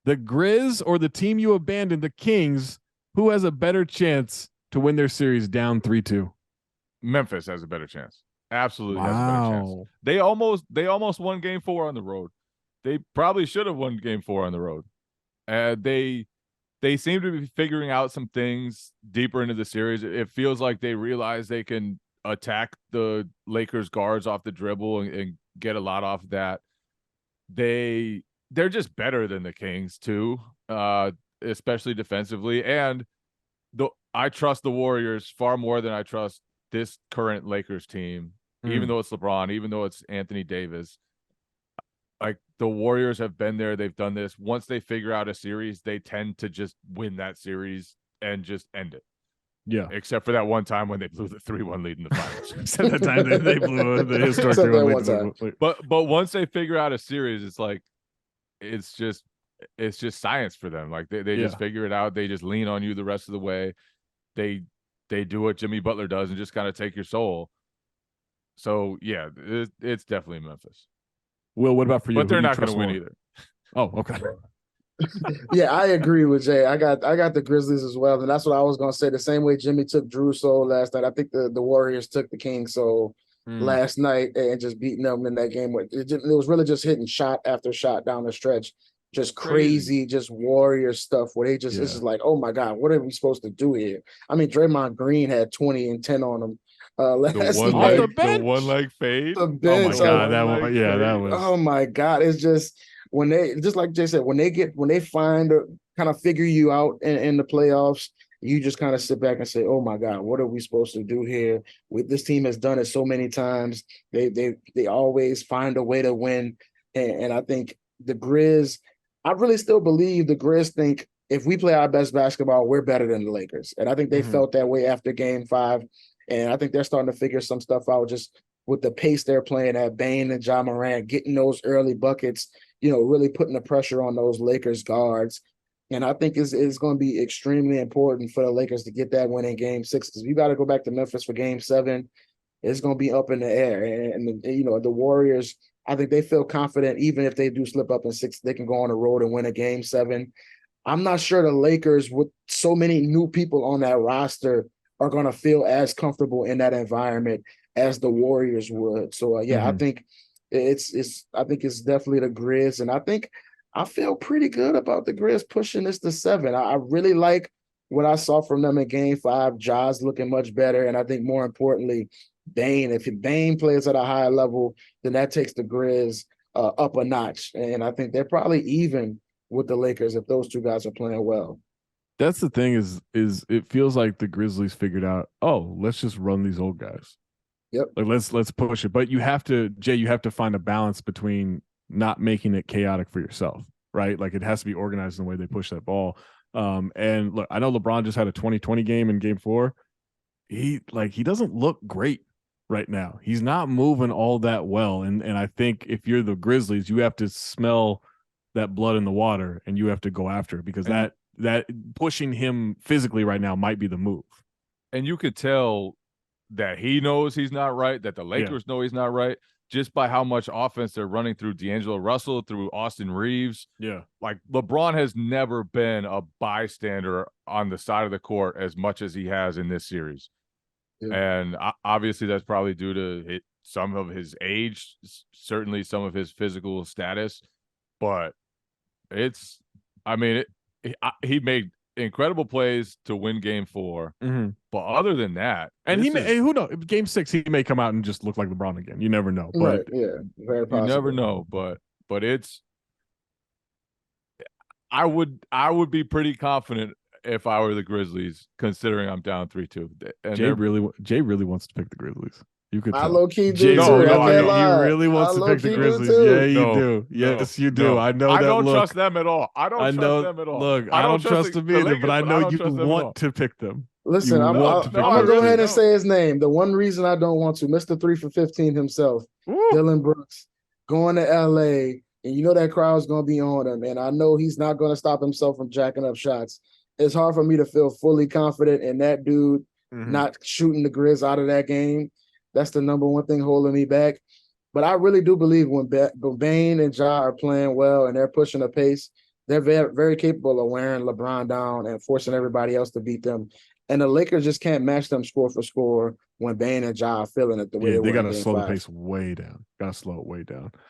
The Grizz or the team you abandoned, the Kings, who has a better chance to win their series down 3-2? Memphis has a better chance. Absolutely has a better chance. Wow. They almost won game 4 on the road. They probably should have won game 4 on the road. They seem to be figuring out some things deeper into the series. It feels like they realize they can attack the Lakers guards off the dribble and get a lot off that. They're just better than the Kings too, especially defensively. And I trust the Warriors far more than I trust this current Lakers team, even though it's LeBron, even though it's Anthony Davis. Like, the Warriors have been there. They've done this. Once they figure out a series, they tend to just win that series and just end it. Yeah. Except for that one time when they blew the 3-1 lead in the finals. Except that time they blew the historic 3-1 lead. But once they figure out a series, it's like it's just science for them. Like they just figure it out. They just lean on you the rest of the way. They do what Jimmy Butler does and just kind of take your soul. So yeah, it's definitely Memphis. Will, what about for you? But they're not going to win either. Oh, okay. Yeah, I agree with Jay. I got the Grizzlies as well, and that's what I was going to say. The same way Jimmy took Drew's soul last night, I think the Warriors took the Kings soul last night and just beating them in that game. It was really just hitting shot after shot down the stretch, just crazy, just Warrior stuff where they just it's just like, oh my God, what are we supposed to do here? I mean, Draymond Green had 20 and 10 on him. The one leg fade. Oh my God, that was. Oh my God, it's just when they, just like Jay said, when they find kind of figure you out in the playoffs, you just kind of sit back and say, oh my God, what are we supposed to do here? This team has done it so many times. They always find a way to win, and I think the Grizz. I really still believe the Grizz think if we play our best basketball, we're better than the Lakers, and I think they felt that way after Game 5. And I think they're starting to figure some stuff out just with the pace they're playing at. Bane and Ja Morant getting those early buckets, really putting the pressure on those Lakers guards. And I think it's going to be extremely important for the Lakers to get that win in Game 6. Because we got to go back to Memphis for Game 7. It's going to be up in the air. And the Warriors, I think they feel confident even if they do slip up in 6, they can go on the road and win a Game 7. I'm not sure the Lakers, with so many new people on that roster, are going to feel as comfortable in that environment as the Warriors would. So I think it's definitely the Grizz, and I feel pretty good about the Grizz pushing this to 7. I really like what I saw from them in Game 5. Ja's looking much better, and I think more importantly, Bane. If Bane plays at a high level, then that takes the Grizz up a notch, and I think they're probably even with the Lakers if those two guys are playing well. That's the thing is it feels like the Grizzlies figured out, oh, let's just run these old guys. Yep. Like let's push it. But you have to find a balance between not making it chaotic for yourself, right? Like it has to be organized in the way they push that ball. And look, I know LeBron just had a 20-20 game in Game 4. He doesn't look great right now. He's not moving all that well. And I think if you're the Grizzlies, you have to smell that blood in the water and you have to go after it because that pushing him physically right now might be the move. And you could tell that he knows he's not right, that the Lakers know he's not right, just by how much offense they're running through D'Angelo Russell, through Austin Reeves. Yeah. Like LeBron has never been a bystander on the side of the court as much as he has in this series. Yeah. And obviously that's probably due to some of his age, certainly some of his physical status, but he made incredible plays to win Game 4. But other than that, and who knows? Game 6, he may come out and just look like LeBron again. You never know. But very possible. You never know. But I would be pretty confident if I were the Grizzlies, considering I'm down 3-2. And Jay really wants to pick the Grizzlies. You could. I low key do. He really wants to pick the Grizzlies. Yeah, you do. Yes, you do. I know that. I don't trust them at all. I don't trust them at all. Look, I don't trust them either, but I know you want to pick them. Listen, I'm going to go ahead and say his name. The one reason I don't want to, Mr. 3 for 15 himself, Dylan Brooks, going to L.A., and that crowd's going to be on him, and I know he's not going to stop himself from jacking up shots. It's hard for me to feel fully confident in that dude not shooting the Grizz out of that game. That's the number one thing holding me back. But I really do believe when Bane and Ja are playing well and they're pushing the pace, they're very, very capable of wearing LeBron down and forcing everybody else to beat them. And the Lakers just can't match them score for score when Bane and Ja are feeling it the way Yeah, they they were got in to Game slow the 5. pace way down. Got to slow it way down.